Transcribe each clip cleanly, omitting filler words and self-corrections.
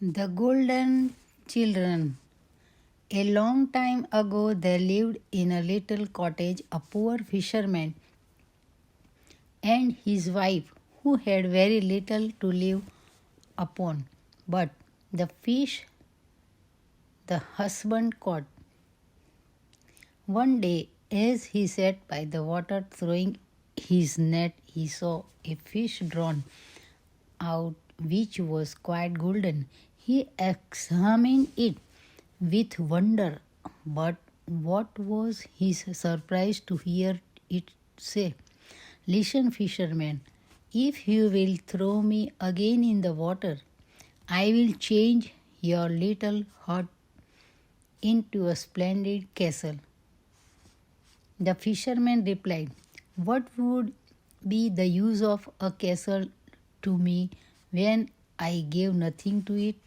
The Golden Children. A long time ago, there lived in a little cottage a poor fisherman and his wife who had very little to live upon. But the fish the husband caught. One day, as he sat by the water throwing his net, he saw a fish drawn out which was quite golden. He examined it with wonder, but what was his surprise to hear it say, "Listen, fisherman, if you will throw me again in the water, I will change your little hut into a splendid castle." The fisherman replied, "What would be the use of a castle to me when I gave nothing to it?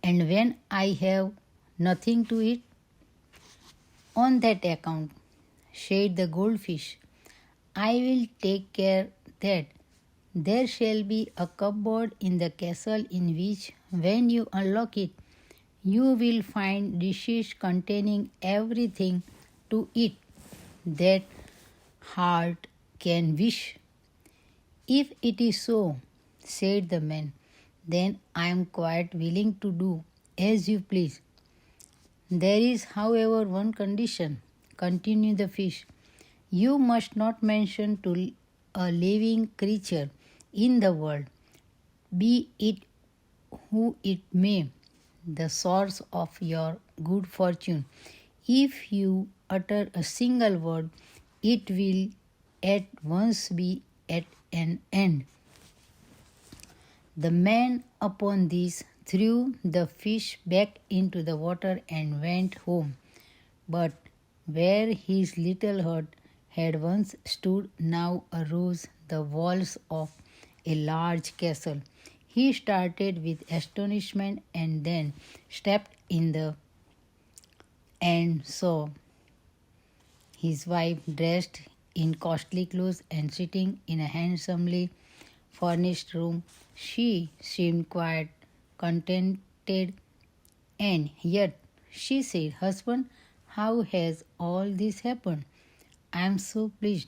And when I have nothing to eat?" "On that account," said the goldfish, "I will take care that there shall be a cupboard in the castle in which, when you unlock it, you will find dishes containing everything to eat that heart can wish." "If it is so," said the man, "then I am quite willing to do as you please. There is, however, one condition," continued the fish. "You must not mention to a living creature in the world, be it who it may, the source of your good fortune. If you utter a single word, it will at once be at an end." The man, upon this, threw the fish back into the water and went home. But where his little hut had once stood now arose the walls of a large castle. He started with astonishment and then stepped in and saw his wife dressed in costly clothes and sitting in a handsomely furnished room. She seemed quite contented, and yet she said, "Husband, how has all this happened? I am so pleased."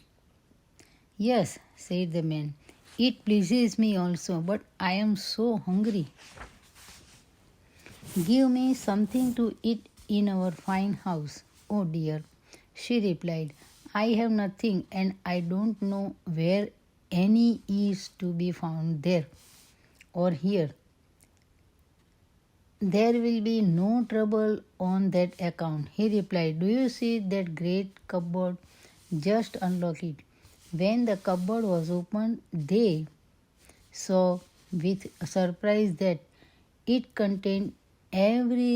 "Yes," said the man, "it pleases me also, but I am so hungry. Give me something to eat in our fine house." "Oh dear," she replied, "I have nothing, and I don't know where any is to be found there or here." "There will be no trouble on that account," he replied. "Do you see that great cupboard? Just unlock it." When the cupboard was opened, they saw with surprise that it contained every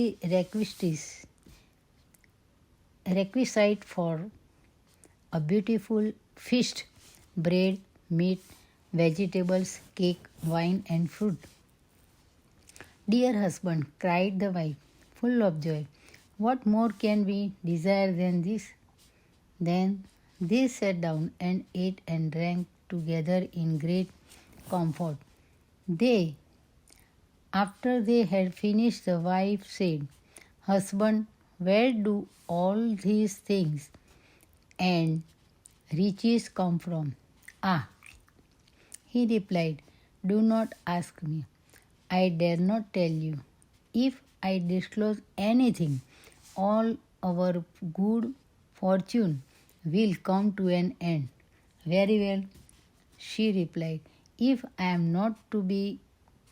requisite for a beautiful feast: bread, meat, vegetables, cake, wine, and fruit. "Dear husband," cried the wife, full of joy, "what more can we desire than this?" Then they sat down and ate and drank together in great comfort. After they had finished, the wife said, "Husband, where do all these things and riches come from?" "Ah," he replied, "do not ask me. I dare not tell you. If I disclose anything, all our good fortune will come to an end." "Very well," she replied. "If I am not to be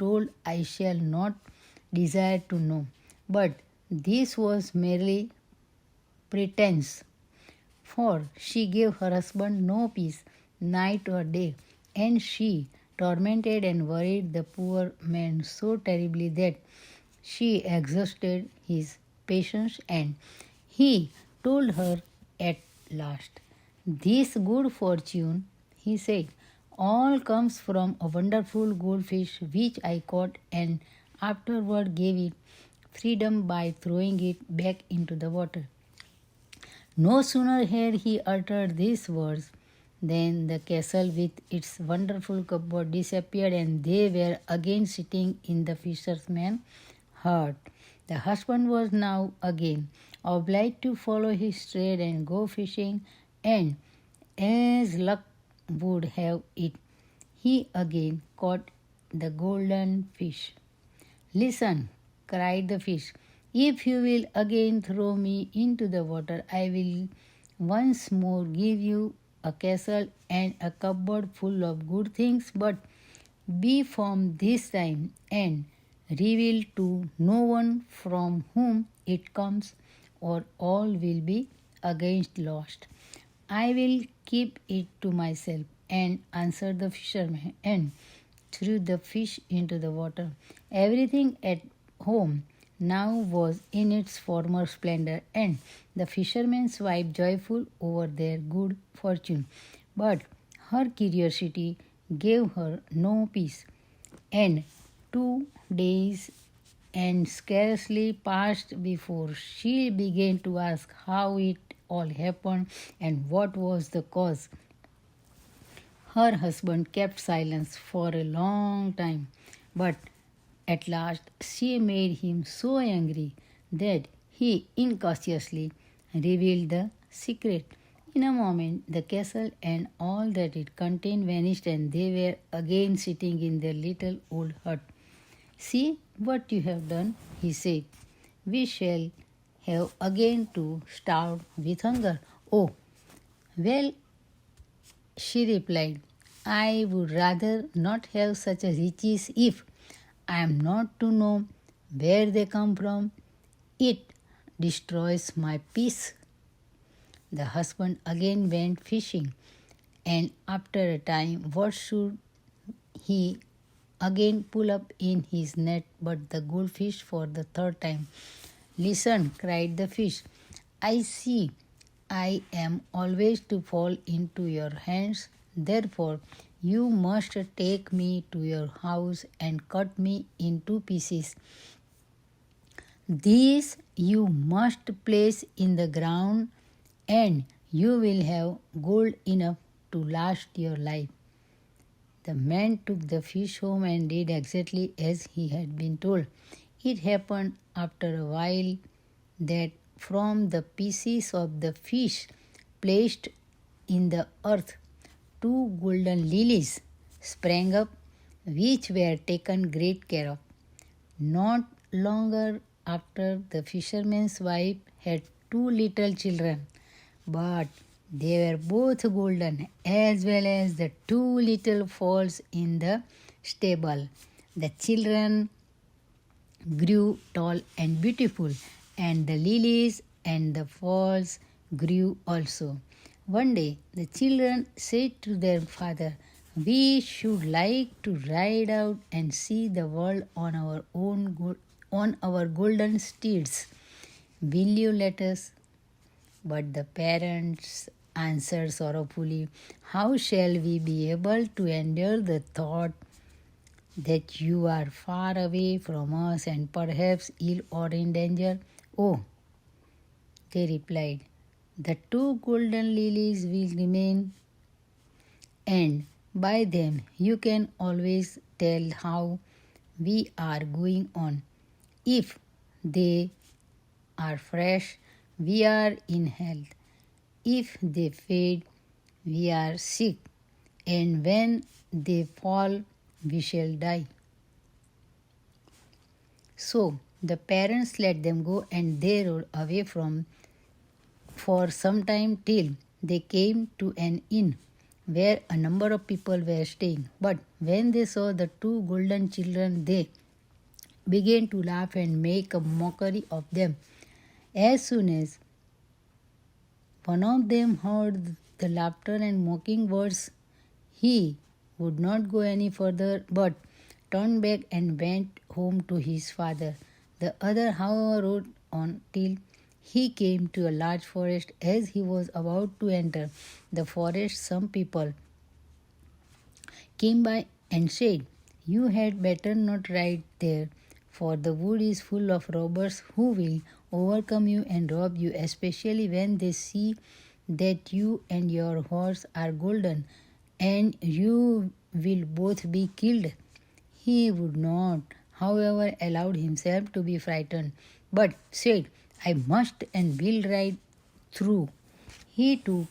told, I shall not desire to know." But this was merely pretense, for she gave her husband no peace night or day, and she tormented and worried the poor man so terribly that she exhausted his patience, and he told her at last, "This good fortune," he said, "all comes from a wonderful goldfish which I caught and afterward gave it freedom by throwing it back into the water." No sooner had he uttered these words Then the castle with its wonderful cupboard disappeared, and they were again sitting in the fisherman's hut. The husband was now again obliged to follow his trade and go fishing, and as luck would have it, he again caught the golden fish. Listen, cried the fish, if you will again throw me into the water, I will once more give you a castle and a cupboard full of good things, but be firm this time and reveal to no one from whom it comes, or all will be against lost. I will keep it to myself, and answered the fisherman, and threw the fish into the water. Everything at home now was in its former splendor, and the fisherman's wife joyful over their good fortune. But her curiosity gave her no peace, and 2 days and scarcely passed before she began to ask how it all happened and what was the cause. Her husband kept silence for a long time, but at last she made him so angry that he incautiously revealed the secret. In a moment, the castle and all that it contained vanished, and they were again sitting in their little old hut. See what you have done, he said. We shall have again to starve with hunger. Oh, well, she replied, I would rather not have such a riches if I am not to know where they come from. It destroys my peace. The husband again went fishing, and after a time, what should he again pull up in his net but the goldfish for the third time? Listen, cried the fish, I see I am always to fall into your hands. Therefore, you must take me to your house and cut me into pieces. These you must place in the ground, and you will have gold enough to last your life. The man took the fish home and did exactly as he had been told. It happened after a while that from the pieces of the fish placed in the earth, 2 golden lilies sprang up, which were taken great care of. Not longer after, the fisherman's wife had 2 little children, but they were both golden, as well as the 2 little foals in the stable. The children grew tall and beautiful, and the lilies and the foals grew also. One day the children said to their father, we should like to ride out and see the world on our golden steeds. Will you let us? But the parents answered sorrowfully, how shall we be able to endure the thought that you are far away from us and perhaps ill or in danger? Oh, they replied, the 2 golden lilies will remain, and by them you can always tell how we are going on. If they are fresh, we are in health. If they fade, we are sick. And when they fall, we shall die. So the parents let them go, and they rode away for some time till they came to an inn where a number of people were staying. But when they saw the 2 golden children, they began to laugh and make a mockery of them. As soon as one of them heard the laughter and mocking words, he would not go any further, but turned back and went home to his father. The other, however, rode on till he came to a large forest. As he was about to enter the forest, some people came by and said, you had better not ride there, for the wood is full of robbers who will overcome you and rob you, especially when they see that you and your horse are golden, and you will both be killed. He would not, however, allow himself to be frightened, but said, I must and will ride through. He took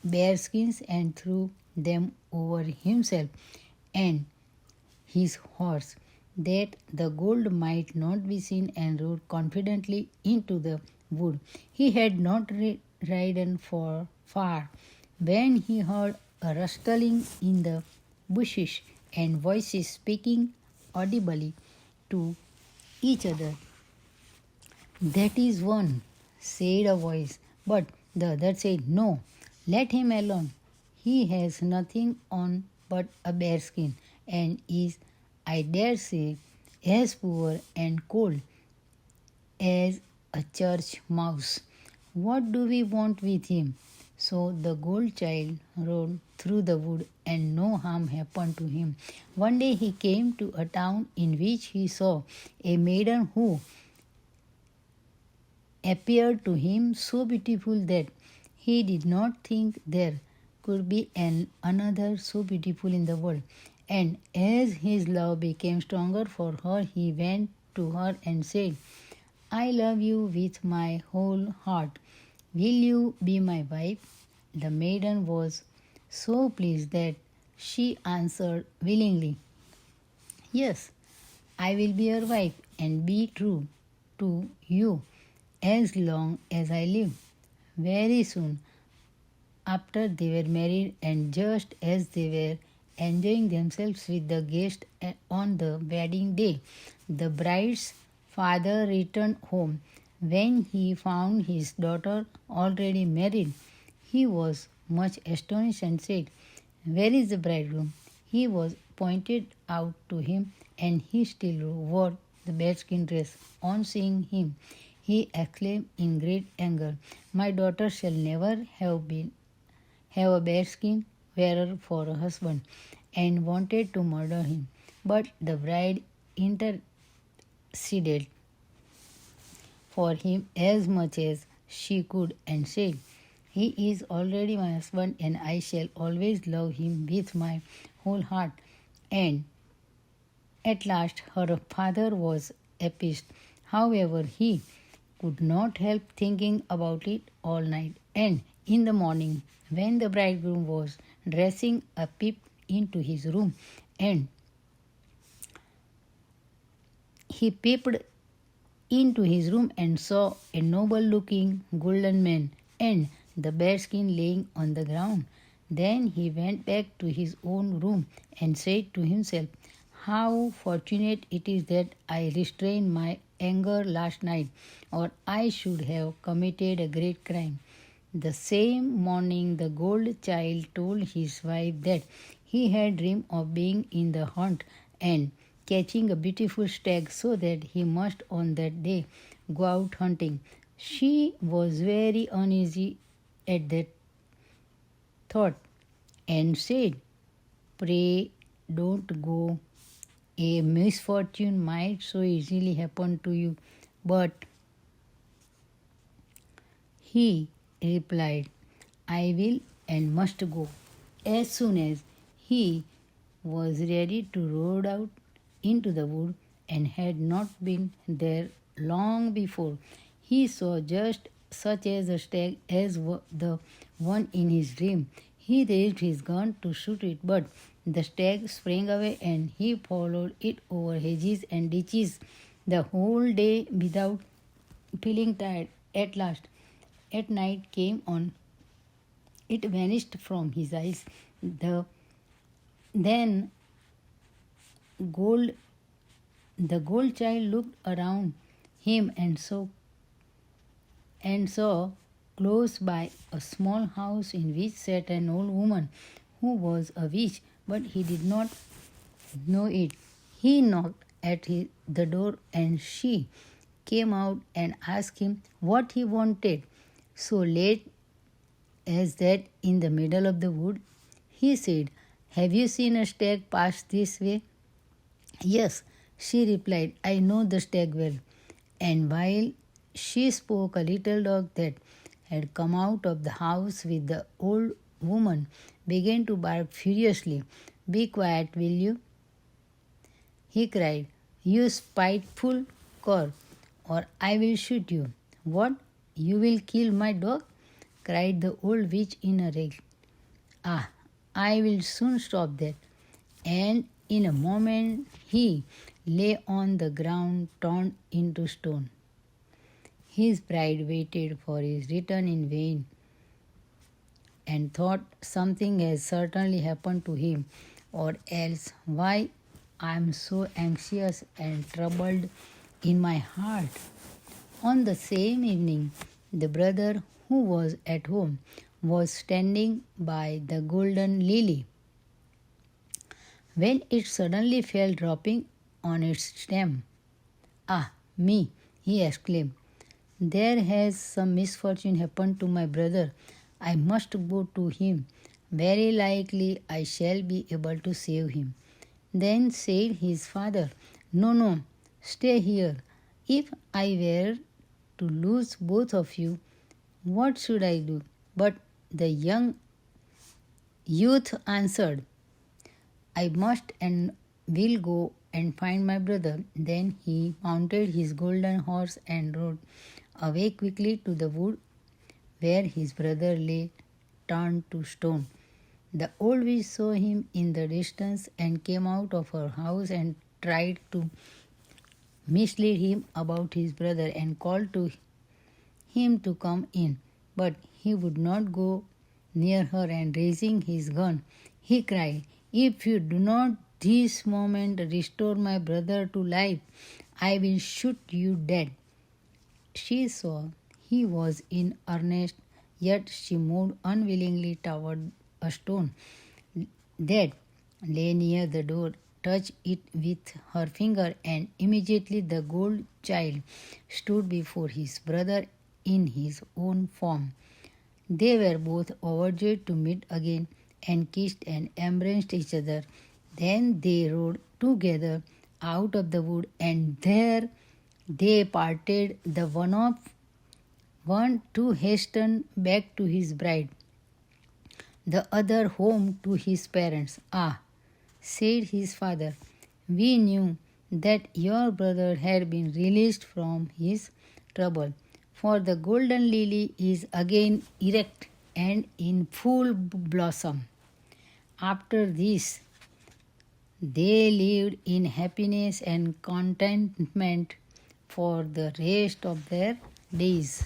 bearskins and threw them over himself and his horse, that the gold might not be seen, and rode confidently into the wood. He had not ridden far when he heard a rustling in the bushes and voices speaking audibly to each other. That is one, said a voice, but the other said, No, let him alone. He has nothing on but a bearskin, and is, I dare say, as poor and cold as a church mouse. What do we want with him? So the gold child rode through the wood, and no harm happened to him. One day he came to a town in which he saw a maiden who appeared to him so beautiful that he did not think there could be another so beautiful in the world. And as his love became stronger for her, he went to her and said, I love you with my whole heart. Will you be my wife? The maiden was so pleased that she answered willingly, Yes, I will be your wife and be true to you as long as I live. Very soon after they were married, and just as they were enjoying themselves with the guests on the wedding day, the bride's father returned home. When he found his daughter already married, he was much astonished and said, Where is the bridegroom? He was pointed out to him, and he still wore the bearskin dress. On seeing him, he exclaimed in great anger, My daughter shall never have a bearskin wearer for a husband, and wanted to murder him. But the bride interceded for him as much as she could, and said, He is already my husband, and I shall always love him with my whole heart. And at last her father was appeased. However, he could not help thinking about it all night. And in the morning, when the bridegroom was dressing, a peep into his room, and he peeped into his room and saw a noble-looking golden man and the bearskin laying on the ground. Then he went back to his own room and said to himself, How fortunate it is that I restrained my anger last night, or I should have committed a great crime. The same morning the gold child told his wife that he had dreamed of being in the hunt and catching a beautiful stag, so that he must on that day go out hunting. She was very uneasy at that thought and said, Pray don't go. A misfortune might so easily happen to you. But he replied, I will and must go. As soon as he was ready to rode out into the wood, and had not been there long before, he saw just such as a stag as the one in his dream. He raised his gun to shoot it, but the stag sprang away, and he followed it over hedges and ditches the whole day without feeling tired. At last, at night came on, it vanished from his eyes. Then the gold child looked around him and saw close by a small house in which sat an old woman who was a witch, but he did not know it. He knocked at the door, and she came out and asked him what he wanted. So late as that in the middle of the wood, he said, Have you seen a stag pass this way? Yes, she replied, I know the stag well. And while she spoke, a little dog that had come out of the house with the old woman, began to bark furiously. "Be quiet, will you?" he cried. "You spiteful cur, or I will shoot you." "What? You will kill my dog?" cried the old witch in a rage. "Ah, I will soon stop that." And in a moment he lay on the ground turned into stone. His bride waited for his return in vain and thought something has certainly happened to him, or else why I am so anxious and troubled in my heart. On the same evening, the brother who was at home was standing by the golden lily when it suddenly fell dropping on its stem. "Ah, me!" he exclaimed. "There has some misfortune happened to my brother. I must go to him. Very likely I shall be able to save him." Then said his father, "No, no, stay here. If I were to lose both of you, what should I do?" But the young youth answered, "I must and will go and find my brother." Then he mounted his golden horse and rode away quickly to the wood where his brother lay turned to stone. The old witch saw him in the distance and came out of her house and tried to mislead him about his brother and called to him to come in. But he would not go near her, and raising his gun, he cried, "If you do not this moment restore my brother to life, I will shoot you dead." She saw he was in earnest, yet she moved unwillingly toward a stone that lay near the door, touched it with her finger, and immediately the gold child stood before his brother in his own form. They were both overjoyed to meet again and kissed and embraced each other. Then they rode together out of the wood, and there they parted, the one to hasten back to his bride, the other home to his parents. "Ah," said his father, "we knew that your brother had been released from his trouble, for the golden lily is again erect and in full blossom." After this, they lived in happiness and contentment for the rest of their days.